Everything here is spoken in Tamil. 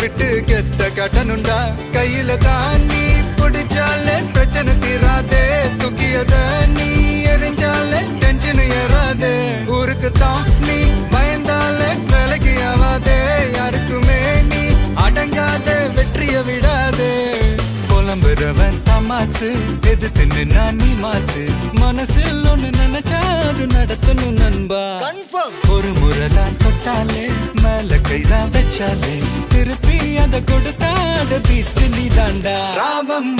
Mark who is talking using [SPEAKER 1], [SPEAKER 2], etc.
[SPEAKER 1] விட்டு கெத்த கட்டணுண்டா கையில தான் நீ பிடிச்சாலே பிரச்சனை தீராதே தூக்கியத நீ எரிஞ்சாலே டென்ஷன் ஏறாதே ஊருக்கு தான் நீ பயந்தாலே வேலைக்கு ஆவாதே யாருக்குமே நீ அடங்காத வெற்றிய விடாதே புலம்புறவன் தமாசு எதிர்த்து நின்னா நீ மாசு மனசில் ஒண்ணு நினைச்சா அது நடத்தணும் நண்பா ஒரு முறைதான் தொட்டாலே மேல கைதான் வச்சாலே திருப்பி அத கொடுத்தாட பீஸ்ட் நீ தாண்டா ராவம்